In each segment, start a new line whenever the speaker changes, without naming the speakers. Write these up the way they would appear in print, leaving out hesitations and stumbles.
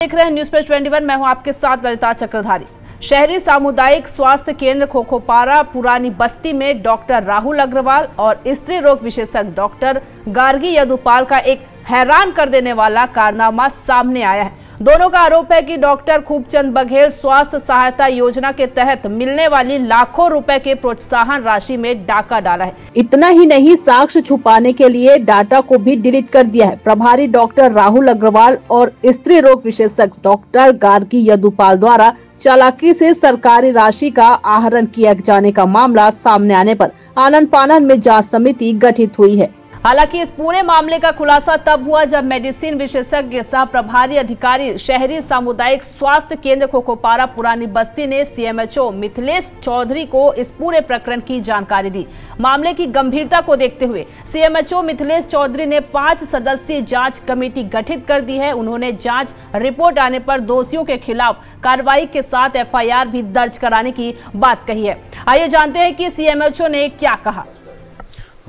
देख रहे हैं न्यूज प्लस 21। मैं हूं आपके साथ ललिता चक्रधारी। शहरी सामुदायिक स्वास्थ्य केंद्र खोखोपारा पुरानी बस्ती में डॉक्टर राहुल अग्रवाल और स्त्री रोग विशेषज्ञ डॉक्टर गार्गी यदुपाल का एक हैरान कर देने वाला कारनामा सामने आया है। दोनों का आरोप है कि डॉक्टर खूबचंद बघेल स्वास्थ्य सहायता योजना के तहत मिलने वाली लाखों रुपए के प्रोत्साहन राशि में डाका डाला है। इतना ही नहीं, साक्ष्य छुपाने के लिए डाटा को भी डिलीट कर दिया है। प्रभारी डॉक्टर राहुल अग्रवाल और स्त्री रोग विशेषज्ञ डॉक्टर गार्गी यदुपाल द्वारा चालाकी से सरकारी राशि का आहरण किया जाने का मामला सामने आने पर आनन फानन में जांच समिति गठित हुई है। हालांकि इस पूरे मामले का खुलासा तब हुआ जब मेडिसिन विशेषज्ञ सह प्रभारी अधिकारी शहरी सामुदायिक स्वास्थ्य केंद्र खोखोपारा पुरानी बस्ती ने सीएमएचओ मिथिलेश चौधरी को इस पूरे प्रकरण की जानकारी दी। मामले की गंभीरता को देखते हुए सीएमएचओ मिथिलेश चौधरी ने 5 सदस्यीय जांच कमेटी गठित कर दी है। उन्होंने जांच रिपोर्ट आने पर दोषियों के खिलाफ कार्रवाई के साथ एफआईआर भी दर्ज कराने की बात कही है। आइए जानते हैं कि सीएमएचओ ने क्या कहा।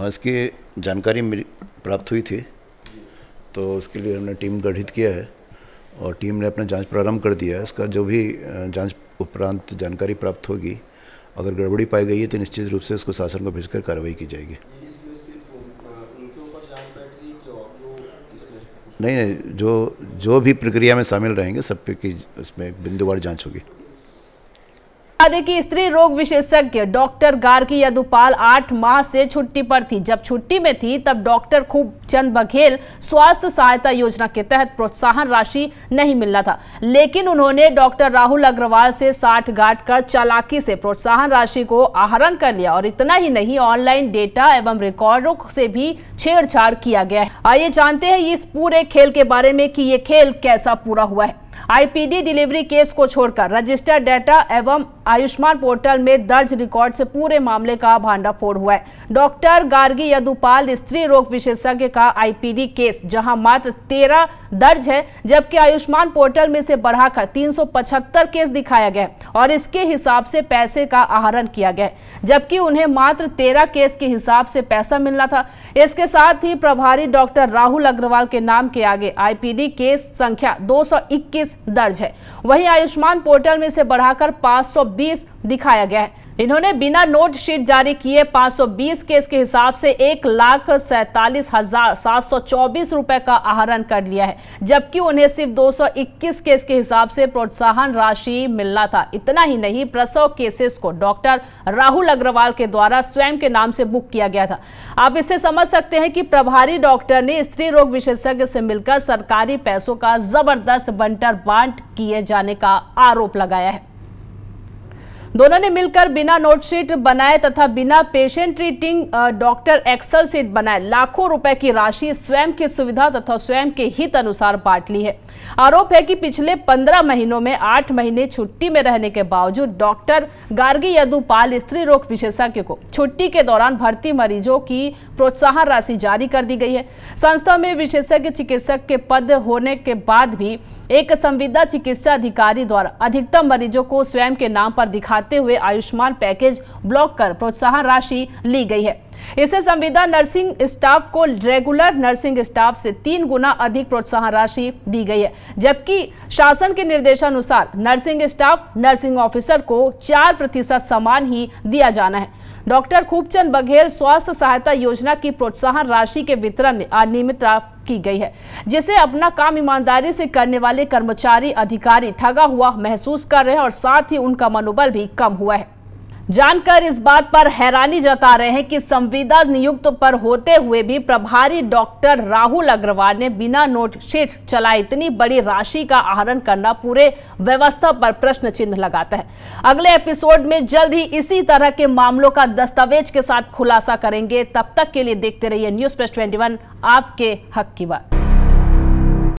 इसकी जानकारी प्राप्त हुई थी तो उसके लिए हमने टीम गठित किया है और टीम ने अपना जांच प्रारंभ कर दिया है। इसका जो भी जांच उपरांत जानकारी प्राप्त होगी, अगर गड़बड़ी पाई गई है तो निश्चित रूप से उसको शासन को भेजकर कार्रवाई की जाएगी। नहीं, जो भी प्रक्रिया में शामिल रहेंगे सब पे की उसमें बिंदुवार जाँच होगी।
कि स्त्री रोग विशेषज्ञ डॉक्टर गार्गी यदुपाल 8 माह से छुट्टी पर थी। जब छुट्टी में थी तब डॉक्टर खूबचंद बघेल स्वास्थ्य सहायता योजना के तहत प्रोत्साहन राशि नहीं मिलना था, लेकिन उन्होंने डॉक्टर राहुल अग्रवाल से 60 गांठ कर चालाकी से प्रोत्साहन राशि को आहरण कर लिया और इतना ही नहीं, ऑनलाइन डेटा एवं रिकॉर्डों से भी छेड़छाड़ किया गया है। आइए जानते हैं इस पूरे खेल के बारे में कि ये खेल कैसा पूरा हुआ है। आईपीडी डिलीवरी केस को छोड़कर रजिस्टर्ड डाटा एवं आयुष्मान पोर्टल में दर्ज रिकॉर्ड से पूरे मामले का भांडाफोड़ हुआ है। डॉक्टर गार्गी यदुपाल स्त्री रोग विशेषज्ञ का आईपीडी केस जहां मात्र 13 दर्ज है, जबकि आयुष्मान पोर्टल में से बढ़ाकर 375 केस दिखाया गया और इसके हिसाब से पैसे का आहरण किया गया, जबकि उन्हें मात्र 13 केस के हिसाब से पैसा मिलना था। इसके साथ ही प्रभारी डॉक्टर राहुल अग्रवाल के नाम के आगे आईपीडी केस संख्या 221 दर्ज है। वहीं आयुष्मान पोर्टल में से बढ़ाकर 520 दिखाया गया है। इन्होंने बिना नोट शीट जारी किए 520 केस के हिसाब से 1,47,724 रुपए का आहरण कर लिया है, जबकि उन्हें सिर्फ 221 केस के हिसाब से प्रोत्साहन राशि मिलना था। इतना ही नहीं, प्रसव केसेस को डॉक्टर राहुल अग्रवाल के द्वारा स्वयं के नाम से बुक किया गया था। आप इससे समझ सकते हैं कि प्रभारी डॉक्टर ने स्त्री रोग विशेषज्ञ से मिलकर सरकारी पैसों का जबरदस्त बंटर बांट किए जाने का आरोप लगाया है। दोनों ने मिलकर बिना नोट शीट बनाए तथा बिना patient treating doctor excel sheet बनाए लाखों रुपए की राशि स्वयं की सुविधा तथा स्वयं के हित अनुसार बांट ली है। आरोप है कि पिछले 15 महीनों में 8 महीने छुट्टी में रहने के बावजूद डॉक्टर गार्गी यदुपाल स्त्री रोग विशेषज्ञ को छुट्टी के दौरान भर्ती मरीजों की प्रोत्साहन राशि जारी कर दी गई है। संस्था में विशेषज्ञ चिकित्सक के पद होने के बाद भी एक संविदा चिकित्सा अधिकारी द्वारा अधिकतम मरीजों को स्वयं के नाम पर दिखाते हुए आयुष्मान पैकेज ब्लॉक कर प्रोत्साहन राशि ली गई है। इससे संविदा नर्सिंग स्टाफ को रेगुलर नर्सिंग स्टाफ से 3 गुना अधिक प्रोत्साहन राशि दी गई है, जबकि शासन के निर्देशानुसार नर्सिंग स्टाफ नर्सिंग ऑफिसर को 4% समान ही दिया जाना है। डॉक्टर खूबचंद बघेल स्वास्थ्य सहायता योजना की प्रोत्साहन राशि के वितरण में अनियमितता की गई है, जिसे अपना काम ईमानदारी से करने वाले कर्मचारी अधिकारी ठगा हुआ महसूस कर रहे हैं और साथ ही उनका मनोबल भी कम हुआ है। जानकर इस बात पर हैरानी जता रहे हैं कि संविदा नियुक्त पर होते हुए भी प्रभारी डॉक्टर राहुल अग्रवाल ने बिना नोट शीट चलाए इतनी बड़ी राशि का आहरण करना पूरे व्यवस्था पर प्रश्न चिन्ह लगाता है। अगले एपिसोड में जल्द ही इसी तरह के मामलों का दस्तावेज के साथ खुलासा करेंगे। तब तक के लिए देखते रहिए न्यूज प्लस 21, आपके हक की बात।